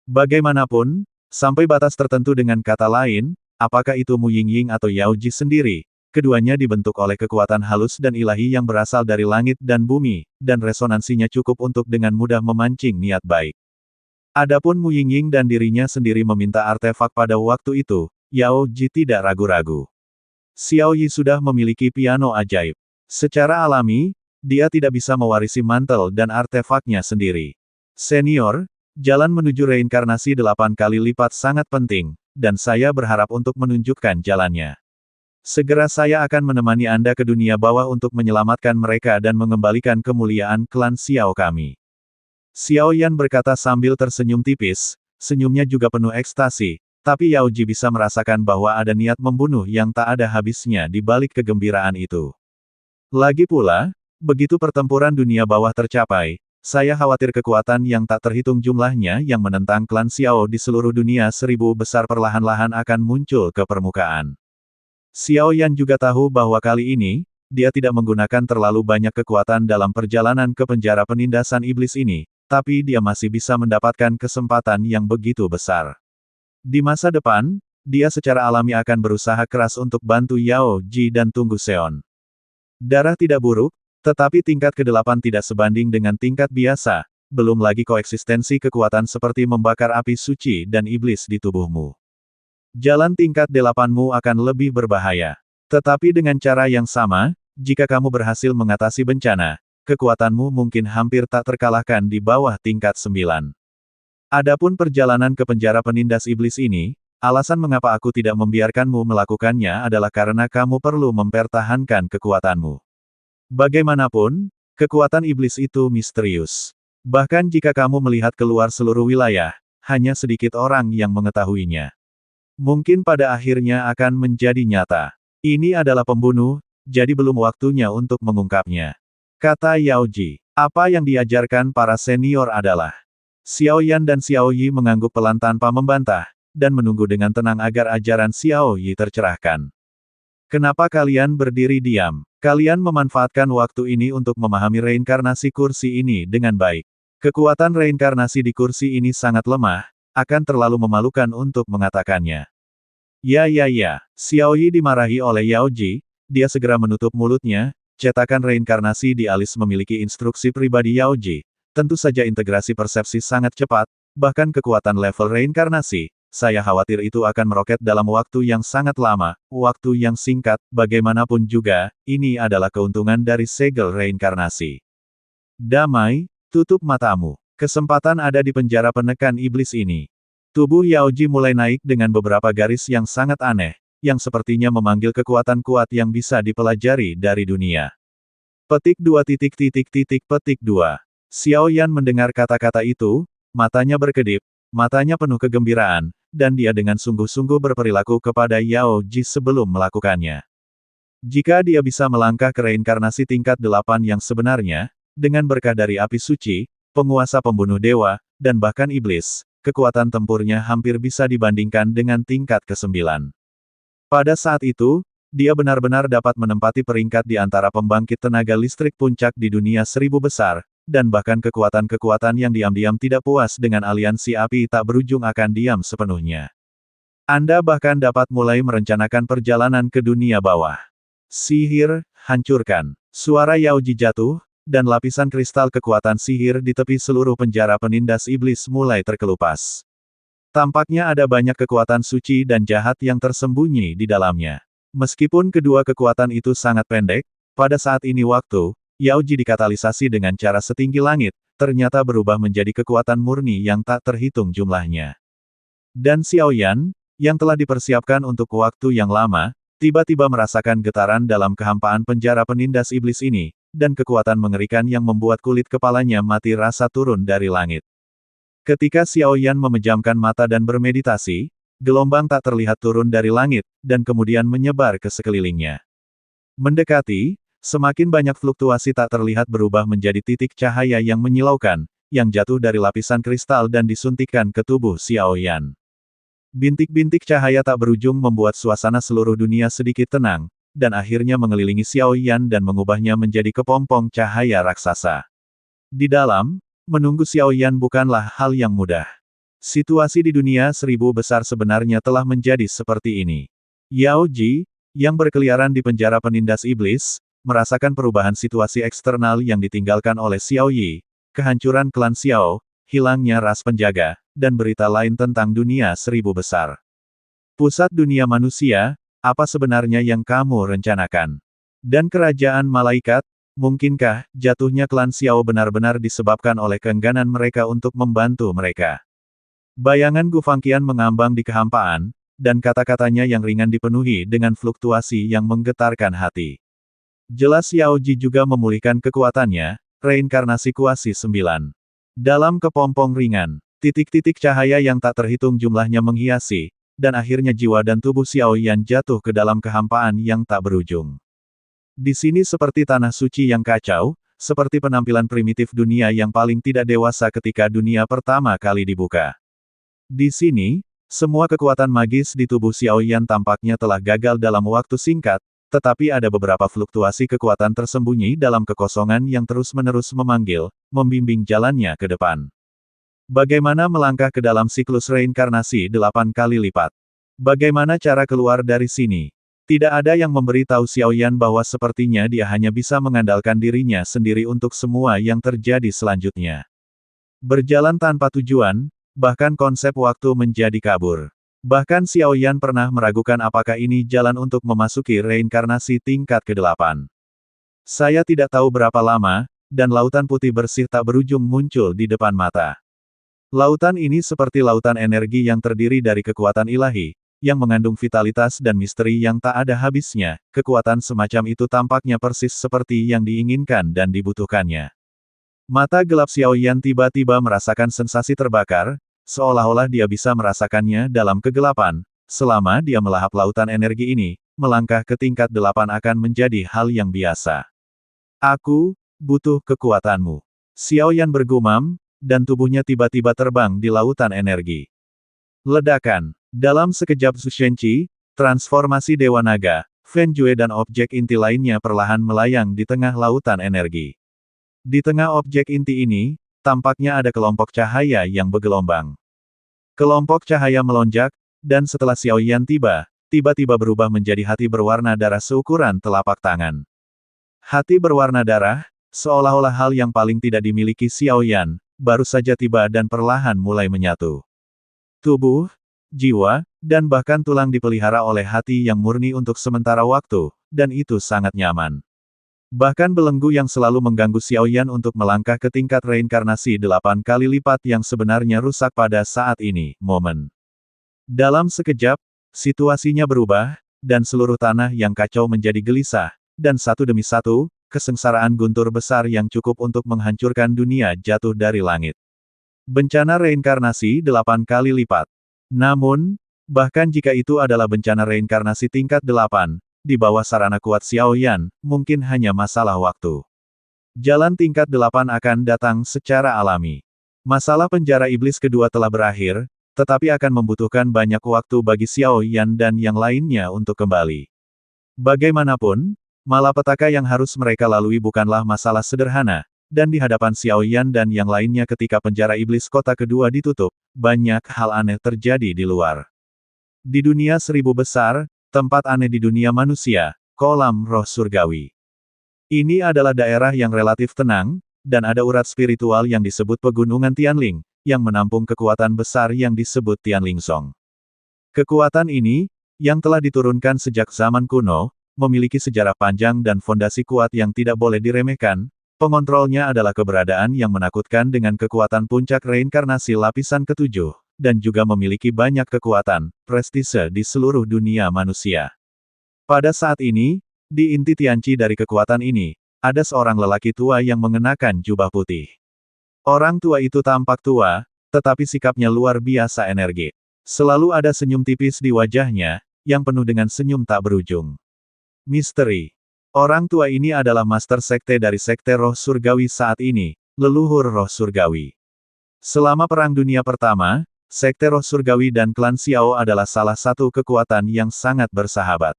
Bagaimanapun, sampai batas tertentu dengan kata lain, apakah itu Mu Yingying atau Yaoji sendiri, keduanya dibentuk oleh kekuatan halus dan ilahi yang berasal dari langit dan bumi, dan resonansinya cukup untuk dengan mudah memancing niat baik. Adapun Mu Yingying dan dirinya sendiri meminta artefak pada waktu itu, Yaoji tidak ragu-ragu. Xiao Yi sudah memiliki piano ajaib. Secara alami, dia tidak bisa mewarisi mantel dan artefaknya sendiri. Senior, jalan menuju reinkarnasi 8 kali lipat sangat penting, dan saya berharap untuk menunjukkan jalannya. Segera saya akan menemani Anda ke dunia bawah untuk menyelamatkan mereka dan mengembalikan kemuliaan klan Xiao kami. Xiao Yan berkata sambil tersenyum tipis, senyumnya juga penuh ekstasi. Tapi Yaoji bisa merasakan bahwa ada niat membunuh yang tak ada habisnya di balik kegembiraan itu. Lagi pula, begitu pertempuran dunia bawah tercapai, saya khawatir kekuatan yang tak terhitung jumlahnya yang menentang klan Xiao di seluruh dunia 1000 besar perlahan-lahan akan muncul ke permukaan. Xiao Yan juga tahu bahwa kali ini, dia tidak menggunakan terlalu banyak kekuatan dalam perjalanan ke penjara penindasan iblis ini, tapi dia masih bisa mendapatkan kesempatan yang begitu besar. Di masa depan, dia secara alami akan berusaha keras untuk bantu Yao Ji dan Tunggu Seon. Darah tidak buruk, tetapi tingkat ke-8 tidak sebanding dengan tingkat biasa, belum lagi koeksistensi kekuatan seperti membakar api suci dan iblis di tubuhmu. Jalan tingkat 8-mu akan lebih berbahaya. Tetapi dengan cara yang sama, jika kamu berhasil mengatasi bencana, kekuatanmu mungkin hampir tak terkalahkan di bawah tingkat 9. Adapun perjalanan ke penjara penindas iblis ini, alasan mengapa aku tidak membiarkanmu melakukannya adalah karena kamu perlu mempertahankan kekuatanmu. Bagaimanapun, kekuatan iblis itu misterius. Bahkan jika kamu melihat keluar seluruh wilayah, hanya sedikit orang yang mengetahuinya. Mungkin pada akhirnya akan menjadi nyata. Ini adalah pembunuh, jadi belum waktunya untuk mengungkapnya. Kata Yaoji, apa yang diajarkan para senior adalah Xiao Yan dan Xiao Yi mengangguk pelan tanpa membantah, dan menunggu dengan tenang agar ajaran Xiao Yi tercerahkan. Kenapa kalian berdiri diam? Kalian memanfaatkan waktu ini untuk memahami reinkarnasi kursi ini dengan baik. Kekuatan reinkarnasi di kursi ini sangat lemah, akan terlalu memalukan untuk mengatakannya. Ya, Xiao Yi dimarahi oleh Yao Ji, dia segera menutup mulutnya, cetakan reinkarnasi di alis memiliki instruksi pribadi Yao Ji. Tentu saja integrasi persepsi sangat cepat, bahkan kekuatan level reinkarnasi, saya khawatir itu akan meroket dalam waktu yang sangat lama, waktu yang singkat, bagaimanapun juga, ini adalah keuntungan dari segel reinkarnasi. Damai, tutup matamu. Kesempatan ada di penjara penekan iblis ini. Tubuh Yaoji mulai naik dengan beberapa garis yang sangat aneh, yang sepertinya memanggil kekuatan kuat yang bisa dipelajari dari dunia. Petik 2. Petik 2. Xiao Yan mendengar kata-kata itu, matanya berkedip, matanya penuh kegembiraan, dan dia dengan sungguh-sungguh berperilaku kepada Yao Ji sebelum melakukannya. Jika dia bisa melangkah ke reinkarnasi tingkat 8 yang sebenarnya, dengan berkah dari api suci, penguasa pembunuh dewa, dan bahkan iblis, kekuatan tempurnya hampir bisa dibandingkan dengan tingkat ke-9. Pada saat itu, dia benar-benar dapat menempati peringkat di antara pembangkit tenaga listrik puncak di dunia 1000 besar, dan bahkan kekuatan-kekuatan yang diam-diam tidak puas dengan aliansi api tak berujung akan diam sepenuhnya. Anda bahkan dapat mulai merencanakan perjalanan ke dunia bawah. Sihir, hancurkan. Suara Yaoji jatuh, dan lapisan kristal kekuatan sihir di tepi seluruh penjara penindas iblis mulai terkelupas. Tampaknya ada banyak kekuatan suci dan jahat yang tersembunyi di dalamnya. Meskipun kedua kekuatan itu sangat pendek, pada saat ini waktu, Yaoji dikatalisasi dengan cara setinggi langit, ternyata berubah menjadi kekuatan murni yang tak terhitung jumlahnya. Dan Xiaoyan, yang telah dipersiapkan untuk waktu yang lama, tiba-tiba merasakan getaran dalam kehampaan penjara penindas iblis ini, dan kekuatan mengerikan yang membuat kulit kepalanya mati rasa turun dari langit. Ketika Xiaoyan memejamkan mata dan bermeditasi, gelombang tak terlihat turun dari langit, dan kemudian menyebar ke sekelilingnya. Mendekati, semakin banyak fluktuasi tak terlihat berubah menjadi titik cahaya yang menyilaukan, yang jatuh dari lapisan kristal dan disuntikkan ke tubuh Xiaoyan. Bintik-bintik cahaya tak berujung membuat suasana seluruh dunia sedikit tenang, dan akhirnya mengelilingi Xiaoyan dan mengubahnya menjadi kepompong cahaya raksasa. Di dalam, menunggu Xiaoyan bukanlah hal yang mudah. Situasi di dunia seribu besar sebenarnya telah menjadi seperti ini. Yao Ji, yang berkeliaran di penjara penindas iblis, merasakan perubahan situasi eksternal yang ditinggalkan oleh Xiao Yi, kehancuran klan Xiao, hilangnya ras penjaga, dan berita lain tentang dunia seribu besar. Pusat dunia manusia, apa sebenarnya yang kamu rencanakan? Dan kerajaan malaikat, mungkinkah jatuhnya klan Xiao benar-benar disebabkan oleh keengganan mereka untuk membantu mereka? Bayangan Gu Fangqian mengambang di kehampaan, dan kata-katanya yang ringan dipenuhi dengan fluktuasi yang menggetarkan hati. Jelas Yao Ji juga memulihkan kekuatannya, reinkarnasi kuasi 9. Dalam kepompong ringan, titik-titik cahaya yang tak terhitung jumlahnya menghiasi, dan akhirnya jiwa dan tubuh Xiaoyan jatuh ke dalam kehampaan yang tak berujung. Di sini seperti tanah suci yang kacau, seperti penampilan primitif dunia yang paling tidak dewasa ketika dunia pertama kali dibuka. Di sini, semua kekuatan magis di tubuh Xiaoyan tampaknya telah gagal dalam waktu singkat, tetapi ada beberapa fluktuasi kekuatan tersembunyi dalam kekosongan yang terus-menerus memanggil, membimbing jalannya ke depan. Bagaimana melangkah ke dalam siklus reinkarnasi 8 kali lipat? Bagaimana cara keluar dari sini? Tidak ada yang memberitahu Xiaoyan bahwa sepertinya dia hanya bisa mengandalkan dirinya sendiri untuk semua yang terjadi selanjutnya. Berjalan tanpa tujuan, bahkan konsep waktu menjadi kabur. Bahkan Xiaoyan pernah meragukan apakah ini jalan untuk memasuki reinkarnasi tingkat ke-8. Saya tidak tahu berapa lama, dan lautan putih bersih tak berujung muncul di depan mata. Lautan ini seperti lautan energi yang terdiri dari kekuatan ilahi, yang mengandung vitalitas dan misteri yang tak ada habisnya. Kekuatan semacam itu tampaknya persis seperti yang diinginkan dan dibutuhkannya. Mata gelap Xiaoyan tiba-tiba merasakan sensasi terbakar, seolah-olah dia bisa merasakannya dalam kegelapan. Selama dia melahap lautan energi ini, melangkah ke tingkat 8 akan menjadi hal yang biasa. Aku butuh kekuatanmu. Xiaoyan bergumam, dan tubuhnya tiba-tiba terbang di lautan energi. Ledakan. Dalam sekejap Zhu Shenqi, transformasi Dewa Naga, Fen Jue dan objek inti lainnya perlahan melayang di tengah lautan energi. Di tengah objek inti ini, tampaknya ada kelompok cahaya yang bergelombang. Kelompok cahaya melonjak, dan setelah Xiaoyan tiba-tiba berubah menjadi hati berwarna darah seukuran telapak tangan. Hati berwarna darah, seolah-olah hal yang paling tidak dimiliki Xiaoyan, baru saja tiba dan perlahan mulai menyatu. Tubuh, jiwa, dan bahkan tulang dipelihara oleh hati yang murni untuk sementara waktu, dan itu sangat nyaman. Bahkan belenggu yang selalu mengganggu Xiaoyan untuk melangkah ke tingkat reinkarnasi 8 kali lipat yang sebenarnya rusak pada saat ini, momen. Dalam sekejap, situasinya berubah, dan seluruh tanah yang kacau menjadi gelisah, dan satu demi satu, kesengsaraan guntur besar yang cukup untuk menghancurkan dunia jatuh dari langit. Bencana reinkarnasi 8 kali lipat. Namun, bahkan jika itu adalah bencana reinkarnasi tingkat 8, di bawah sarana kuat Xiaoyan, mungkin hanya masalah waktu. Jalan tingkat 8 akan datang secara alami. Masalah penjara iblis kedua telah berakhir, tetapi akan membutuhkan banyak waktu bagi Xiaoyan dan yang lainnya untuk kembali. Bagaimanapun, malapetaka yang harus mereka lalui bukanlah masalah sederhana, dan di hadapan Xiaoyan dan yang lainnya ketika penjara iblis kota kedua ditutup, banyak hal aneh terjadi di luar. Di dunia seribu besar, tempat aneh di dunia manusia, kolam roh surgawi. Ini adalah daerah yang relatif tenang, dan ada urat spiritual yang disebut Pegunungan Tianling, yang menampung kekuatan besar yang disebut Tianling Song. Kekuatan ini, yang telah diturunkan sejak zaman kuno, memiliki sejarah panjang dan fondasi kuat yang tidak boleh diremehkan. Pengontrolnya adalah keberadaan yang menakutkan dengan kekuatan puncak reinkarnasi lapisan ke-7, dan juga memiliki banyak kekuatan, prestise di seluruh dunia manusia. Pada saat ini, di inti Tianqi dari kekuatan ini, ada seorang lelaki tua yang mengenakan jubah putih. Orang tua itu tampak tua, tetapi sikapnya luar biasa energik. Selalu ada senyum tipis di wajahnya, yang penuh dengan senyum tak berujung. Misteri. Orang tua ini adalah master sekte dari sekte roh surgawi saat ini, leluhur roh surgawi. Selama Perang Dunia Pertama, sekte roh surgawi dan klan Xiao adalah salah satu kekuatan yang sangat bersahabat.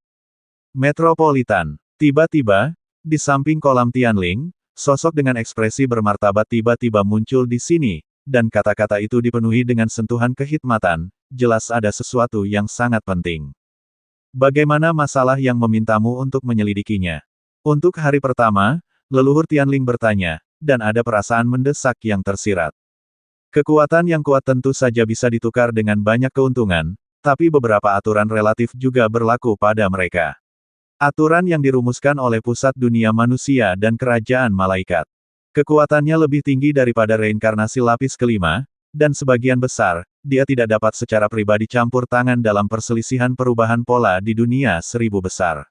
Metropolitan. Tiba-tiba, di samping kolam Tianling, sosok dengan ekspresi bermartabat tiba-tiba muncul di sini, dan kata-kata itu dipenuhi dengan sentuhan kehikmatan, jelas ada sesuatu yang sangat penting. Bagaimana masalah yang memintamu untuk menyelidikinya? Untuk hari pertama, leluhur Tianling bertanya, dan ada perasaan mendesak yang tersirat. Kekuatan yang kuat tentu saja bisa ditukar dengan banyak keuntungan, tapi beberapa aturan relatif juga berlaku pada mereka. Aturan yang dirumuskan oleh pusat dunia manusia dan kerajaan malaikat. Kekuatannya lebih tinggi daripada reinkarnasi lapis kelima, dan sebagian besar, dia tidak dapat secara pribadi campur tangan dalam perselisihan perubahan pola di dunia seribu besar.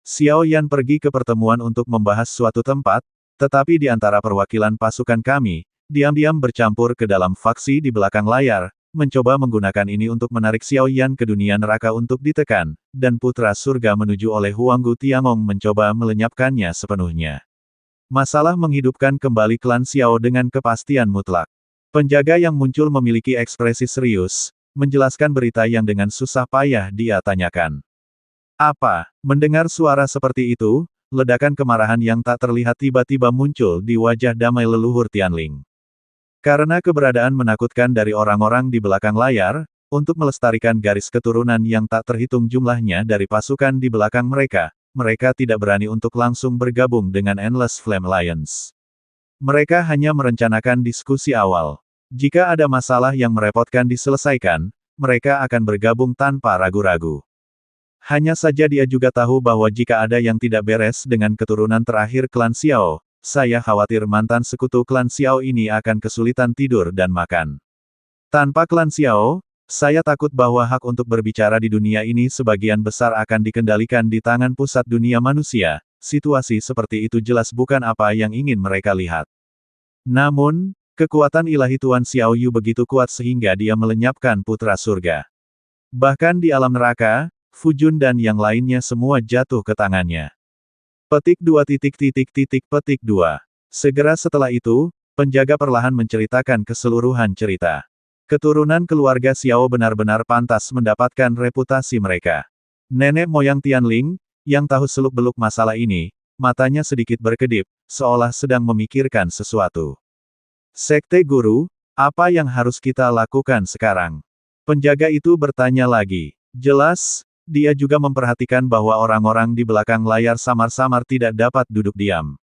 Xiao Yan pergi ke pertemuan untuk membahas suatu tempat, tetapi di antara perwakilan pasukan kami, diam-diam bercampur ke dalam faksi di belakang layar, mencoba menggunakan ini untuk menarik Xiao Yan ke dunia neraka untuk ditekan, dan putra surga menuju oleh Huanggu Tiangong mencoba melenyapkannya sepenuhnya. Masalah menghidupkan kembali klan Xiao dengan kepastian mutlak. Penjaga yang muncul memiliki ekspresi serius, menjelaskan berita yang dengan susah payah dia tanyakan. Apa? Mendengar suara seperti itu, ledakan kemarahan yang tak terlihat tiba-tiba muncul di wajah damai leluhur Tianling. Karena keberadaan menakutkan dari orang-orang di belakang layar, untuk melestarikan garis keturunan yang tak terhitung jumlahnya dari pasukan di belakang mereka, mereka tidak berani untuk langsung bergabung dengan Endless Flame Alliance. Mereka hanya merencanakan diskusi awal. Jika ada masalah yang merepotkan diselesaikan, mereka akan bergabung tanpa ragu-ragu. Hanya saja dia juga tahu bahwa jika ada yang tidak beres dengan keturunan terakhir klan Xiao, saya khawatir mantan sekutu klan Xiao ini akan kesulitan tidur dan makan. Tanpa klan Xiao, saya takut bahwa hak untuk berbicara di dunia ini sebagian besar akan dikendalikan di tangan pusat dunia manusia. Situasi seperti itu jelas bukan apa yang ingin mereka lihat. Namun, kekuatan ilahi Tuan Xiao Yu begitu kuat sehingga dia melenyapkan putra surga. Bahkan di alam neraka, Fujun dan yang lainnya semua jatuh ke tangannya. Petik 2. Segera setelah itu, penjaga perlahan menceritakan keseluruhan cerita. Keturunan keluarga Xiao benar-benar pantas mendapatkan reputasi mereka. Nenek moyang Tianling, yang tahu seluk-beluk masalah ini, matanya sedikit berkedip, seolah sedang memikirkan sesuatu. Sekte Guru, apa yang harus kita lakukan sekarang? Penjaga itu bertanya lagi. Jelas, dia juga memperhatikan bahwa orang-orang di belakang layar samar-samar tidak dapat duduk diam.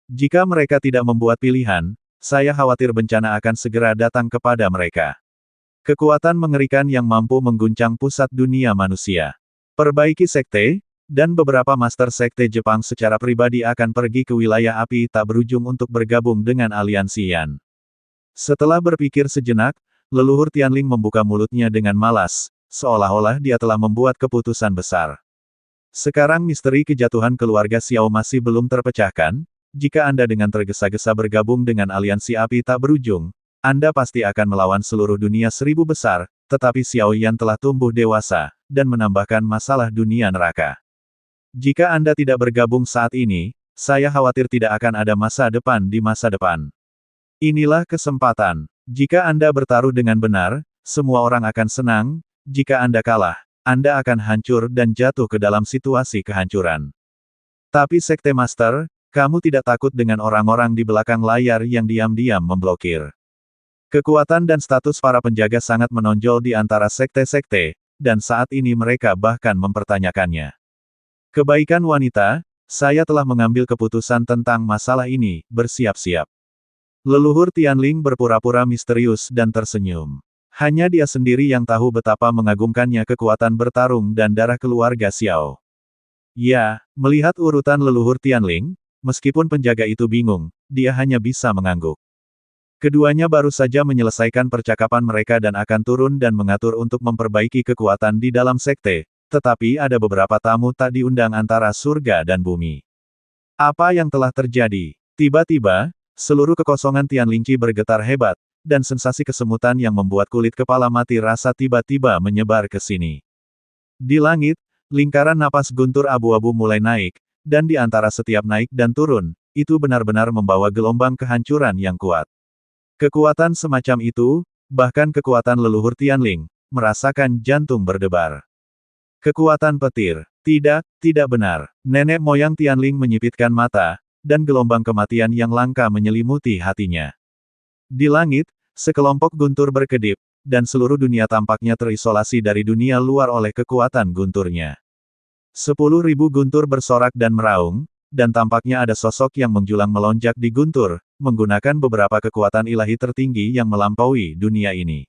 Jika mereka tidak membuat pilihan, saya khawatir bencana akan segera datang kepada mereka. Kekuatan mengerikan yang mampu mengguncang pusat dunia manusia. Perbaiki sekte, dan beberapa master sekte Jepang secara pribadi akan pergi ke wilayah api tak berujung untuk bergabung dengan aliansi Yan. Setelah berpikir sejenak, leluhur Tianling membuka mulutnya dengan malas, seolah-olah dia telah membuat keputusan besar. Sekarang misteri kejatuhan keluarga Xiao masih belum terpecahkan. Jika Anda dengan tergesa-gesa bergabung dengan aliansi api tak berujung, Anda pasti akan melawan seluruh dunia seribu besar, tetapi Xiao Yan telah tumbuh dewasa, dan menambahkan masalah dunia neraka. Jika Anda tidak bergabung saat ini, saya khawatir tidak akan ada masa depan di masa depan. Inilah kesempatan. Jika Anda bertaruh dengan benar, semua orang akan senang. Jika Anda kalah, Anda akan hancur dan jatuh ke dalam situasi kehancuran. Tapi Sekte Master, kamu tidak takut dengan orang-orang di belakang layar yang diam-diam memblokir. Kekuatan dan status para penjaga sangat menonjol di antara sekte-sekte, dan saat ini mereka bahkan mempertanyakannya. Kebaikan wanita, saya telah mengambil keputusan tentang masalah ini, bersiap-siap. Leluhur Tianling berpura-pura misterius dan tersenyum. Hanya dia sendiri yang tahu betapa mengagumkannya kekuatan bertarung dan darah keluarga Xiao. Ya, melihat urutan leluhur Tianling, meskipun penjaga itu bingung, dia hanya bisa mengangguk. Keduanya baru saja menyelesaikan percakapan mereka dan akan turun dan mengatur untuk memperbaiki kekuatan di dalam sekte, tetapi ada beberapa tamu tak diundang antara surga dan bumi. Apa yang telah terjadi? Tiba-tiba, seluruh kekosongan Tianlingqi bergetar hebat, dan sensasi kesemutan yang membuat kulit kepala mati rasa tiba-tiba menyebar ke sini. Di langit, lingkaran napas guntur abu-abu mulai naik, dan di antara setiap naik dan turun, itu benar-benar membawa gelombang kehancuran yang kuat. Kekuatan semacam itu, bahkan kekuatan leluhur Tianling, merasakan jantung berdebar. Kekuatan petir. Tidak benar. Nenek moyang Tianling menyipitkan mata, dan gelombang kematian yang langka menyelimuti hatinya. Di langit, sekelompok guntur berkedip, dan seluruh dunia tampaknya terisolasi dari dunia luar oleh kekuatan gunturnya. 10.000 guntur bersorak dan meraung, dan tampaknya ada sosok yang menjulang melonjak di guntur, menggunakan beberapa kekuatan ilahi tertinggi yang melampaui dunia ini.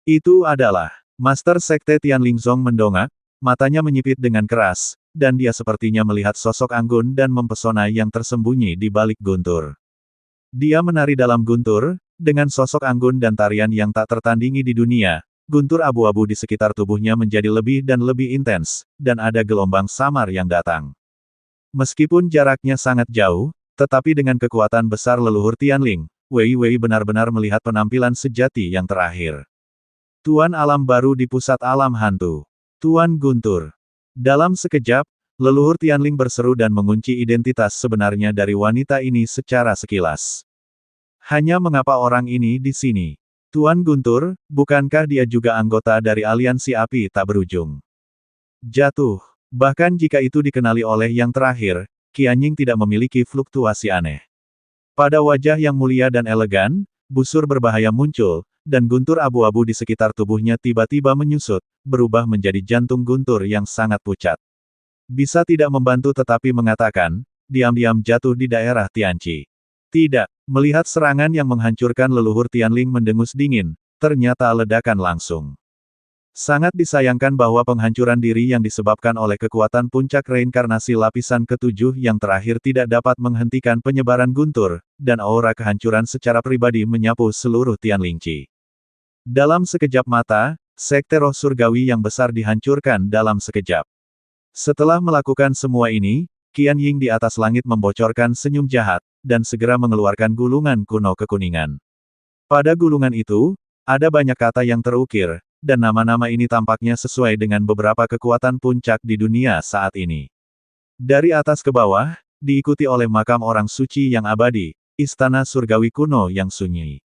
Itu adalah Master Sekte Tianlingzong mendongak, matanya menyipit dengan keras, dan dia sepertinya melihat sosok anggun dan mempesona yang tersembunyi di balik guntur. Dia menari dalam guntur, dengan sosok anggun dan tarian yang tak tertandingi di dunia. Guntur abu-abu di sekitar tubuhnya menjadi lebih dan lebih intens, dan ada gelombang samar yang datang. Meskipun jaraknya sangat jauh, tetapi dengan kekuatan besar leluhur Tianling, Wei Wei benar-benar melihat penampilan sejati yang terakhir. Tuan alam baru di pusat alam hantu. Tuan Guntur. Dalam sekejap, leluhur Tianling berseru dan mengunci identitas sebenarnya dari wanita ini secara sekilas. Hanya mengapa orang ini di sini? Tuan Guntur, bukankah dia juga anggota dari aliansi api tak berujung? Jatuh. Bahkan jika itu dikenali oleh yang terakhir, Qianying tidak memiliki fluktuasi aneh. Pada wajah yang mulia dan elegan, busur berbahaya muncul, dan guntur abu-abu di sekitar tubuhnya tiba-tiba menyusut, berubah menjadi jantung guntur yang sangat pucat. Bisa tidak membantu tetapi mengatakan, diam-diam jatuh di daerah Tianqi. Tidak, melihat serangan yang menghancurkan leluhur Tianling mendengus dingin, ternyata ledakan langsung. Sangat disayangkan bahwa penghancuran diri yang disebabkan oleh kekuatan puncak reinkarnasi lapisan ketujuh yang terakhir tidak dapat menghentikan penyebaran guntur, dan aura kehancuran secara pribadi menyapu seluruh Tianlingqi. Dalam sekejap mata, sekte roh surgawi yang besar dihancurkan dalam sekejap. Setelah melakukan semua ini, Qianying di atas langit membocorkan senyum jahat, dan segera mengeluarkan gulungan kuno kekuningan. Pada gulungan itu, ada banyak kata yang terukir, dan nama-nama ini tampaknya sesuai dengan beberapa kekuatan puncak di dunia saat ini. Dari atas ke bawah, diikuti oleh makam orang suci yang abadi, istana surgawi kuno yang sunyi.